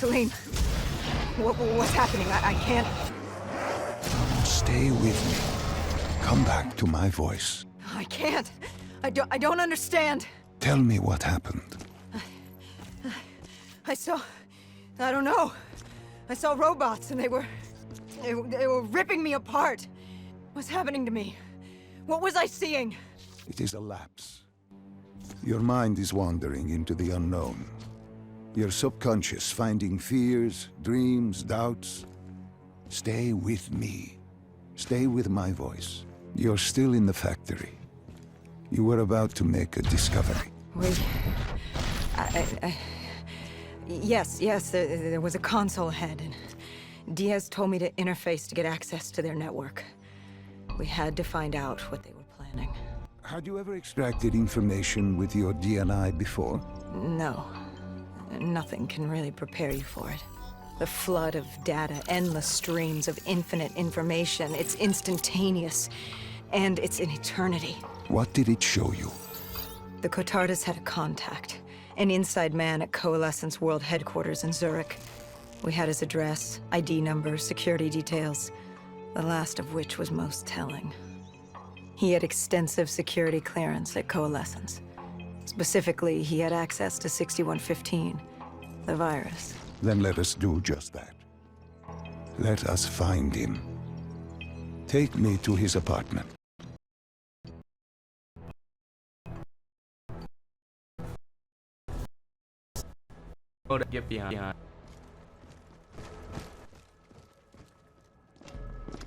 Celine, what's happening? I can't... Stay with me. Come back to my voice. I can't. I don't understand. Tell me what happened. I saw... I don't know. I saw robots and they were ripping me apart. What's happening to me? What was I seeing? It is a lapse. Your mind is wandering into the unknown. Your subconscious finding fears, dreams, doubts. Stay with me. Stay with my voice. You're still in the factory. You were about to make a discovery. Wait... Yes, there was a console head, and Diaz told me to interface to get access to their network. We had to find out what they were planning. Had you ever extracted information with your DNI before? No. Nothing can really prepare you for it. The flood of data, endless streams of infinite information, it's instantaneous, and it's an eternity. What did it show you? The Cotardas had a contact. An inside man at Coalescence World Headquarters in Zurich. We had his address, ID number, security details, the last of which was most telling. He had extensive security clearance at Coalescence. Specifically, he had access to 6115, the virus. Then let us do just that. Let us find him. Take me to his apartment. Get behind.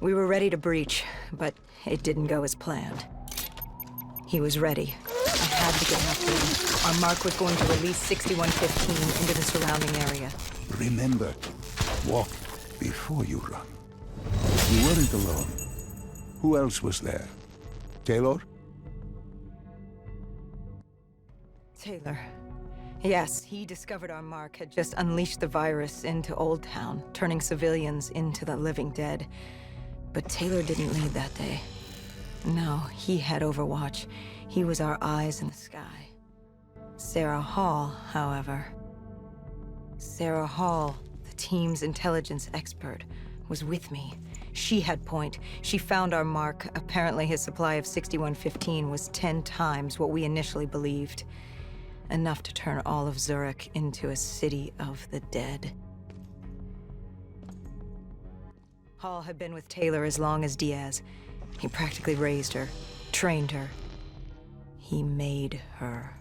We were ready to breach, but it didn't go as planned. He was ready. I had to get after him. Our mark was going to release 6115 into the surrounding area. Remember, walk before you run. You weren't alone. Who else was there? Taylor? Taylor. Yes, he discovered our mark had just unleashed the virus into Old Town, turning civilians into the living dead. But Taylor didn't lead that day. No, he had Overwatch. He was our eyes in the sky. Sarah Hall, however... Sarah Hall, the team's intelligence expert, was with me. She had point. She found our mark. Apparently his supply of 6115 was 10 times what we initially believed. Enough to turn all of Zurich into a city of the dead. Hall had been with Taylor as long as Diaz. He practically raised her, trained her. He made her.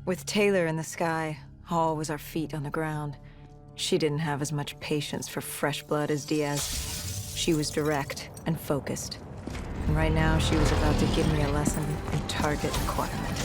With Taylor in the sky, Hall was our feet on the ground. She didn't have as much patience for fresh blood as Diaz. She was direct and focused. And right now, she was about to give me a lesson in target acquirement.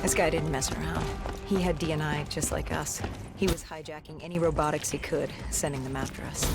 This guy didn't mess around. He had DNI just like us. He was hijacking any robotics he could, sending them after us.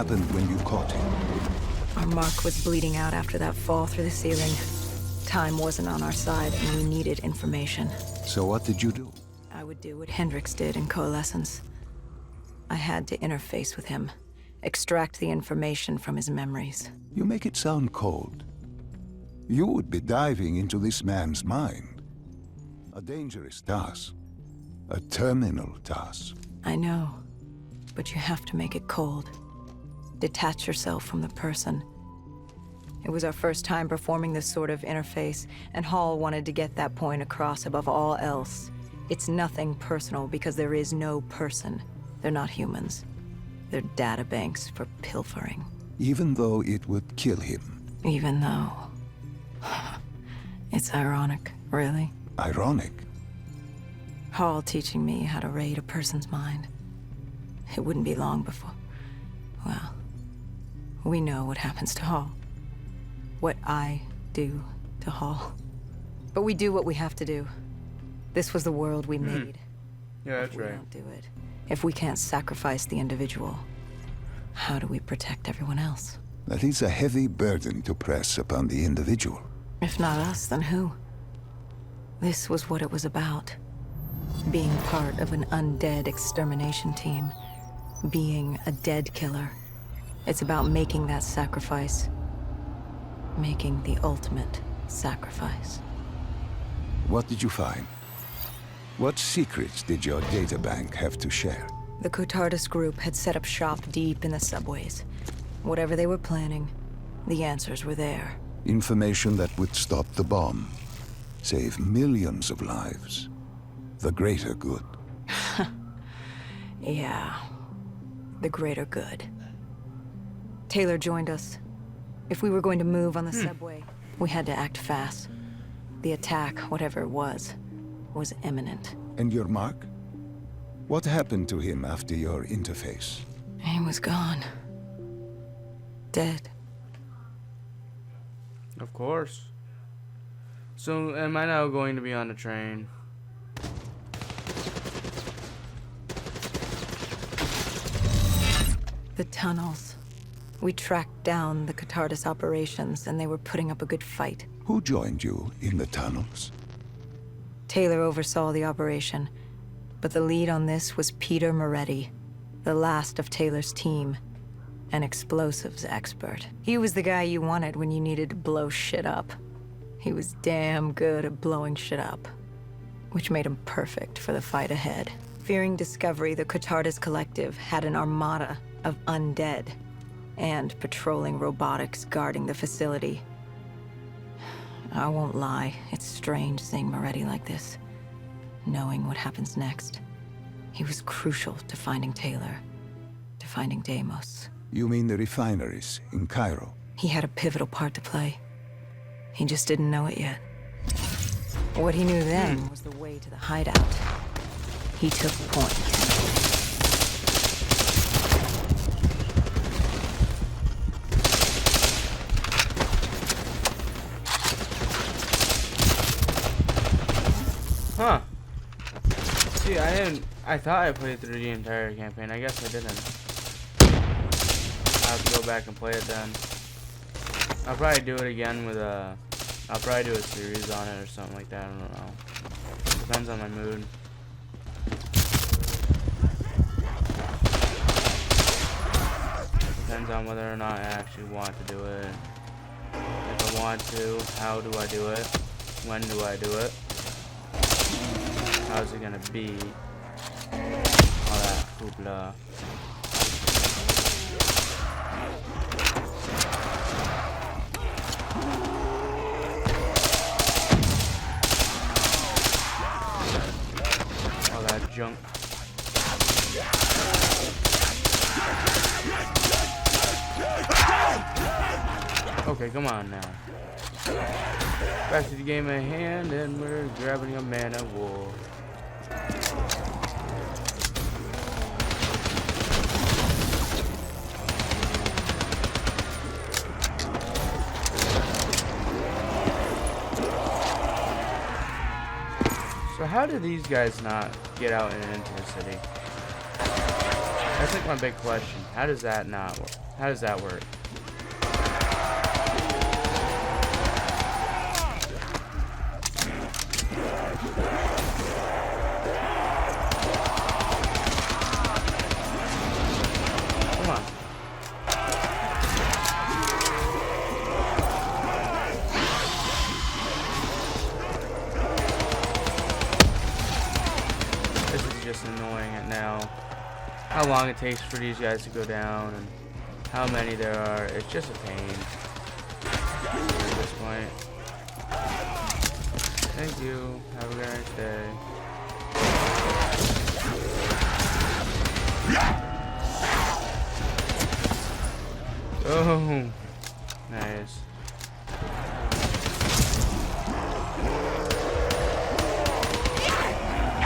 happened when you caught him? Our Mark was bleeding out after that fall through the ceiling. Time wasn't on our side, and we needed information. So what did you do? I would do what Hendrix did in Coalescence. I had to interface with him, extract the information from his memories. You make it sound cold. You would be diving into this man's mind. A dangerous task. A terminal task. I know, but you have to make it cold. Detach yourself from the person. It was our first time performing this sort of interface, and Hall wanted to get that point across above all else. It's nothing personal because there is no person. They're not humans. They're databanks for pilfering. Even though it would kill him. Even though... It's ironic, really. Ironic. Hall teaching me how to raid a person's mind. It wouldn't be long before... Well, we know what happens to Hall. What I do to Hall. But we do what we have to do. This was the world we made. Yeah, that's If we right. don't do it, if we can't sacrifice the individual, how do we protect everyone else? That is a heavy burden to press upon the individual. If not us, then who? This was what it was about. Being part of an undead extermination team. Being a dead killer. It's about making that sacrifice. Making the ultimate sacrifice. What did you find? What secrets did your databank have to share? The Cotardus group had set up shop deep in the subways. Whatever they were planning, the answers were there. Information that would stop the bomb. Save millions of lives. The greater good. Yeah. The greater good. Taylor joined us. If we were going to move on the subway, we had to act fast. The attack, whatever it was imminent. And your Mark? What happened to him after your interface? He was gone. Dead. Of course. So, am I now going to be on the train? The tunnels. We tracked down the Cotardus operations, and they were putting up a good fight. Who joined you in the tunnels? Taylor oversaw the operation, but the lead on this was Peter Moretti, the last of Taylor's team, an explosives expert. He was the guy you wanted when you needed to blow shit up. He was damn good at blowing shit up, which made him perfect for the fight ahead. Fearing discovery, the Cotardus Collective had an armada of undead and patrolling robotics guarding the facility. I won't lie, it's strange seeing Moretti like this, knowing what happens next. He was crucial to finding Taylor, to finding Deimos. You mean the refineries in Cairo? He had a pivotal part to play. He just didn't know it yet. What he knew then was the way to the hideout. He took point. Huh. See, I thought I played through the entire campaign. I guess I didn't. I'll have to go back and play it then. I'll probably do it again with I'll probably do a series on it or something like that. I don't know. Depends on my mood. Depends on whether or not I actually want to do it. If I want to, how do I do it? When do I do it? How's it gonna be? All that hoopla. All that junk. Okay, come on now. Back to the game at hand, and we're grabbing a man of war. So how do these guys not get out and into the city? That's like my big question. How does that not work? How does that work? Come on. This is just annoying it now. How long it takes for these guys to go down and how many there are. It's just a pain at this point. Thank you. Have a good nice day. Oh, nice.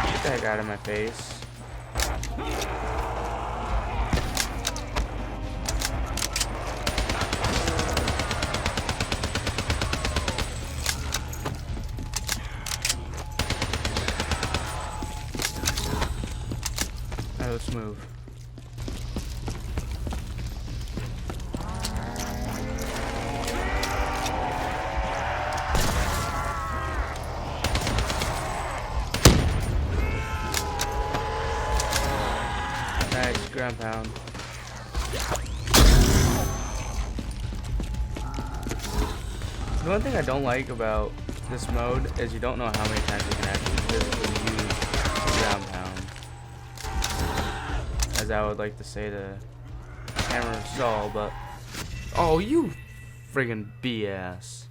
Get that guy out of my face. Alright, let's move. Nice, ground pound. The one thing I don't like about this mode is you don't know how many times you can actually physically use the ground pound. As I would like to say to Hammer of Saul, but... Oh, you friggin' BS.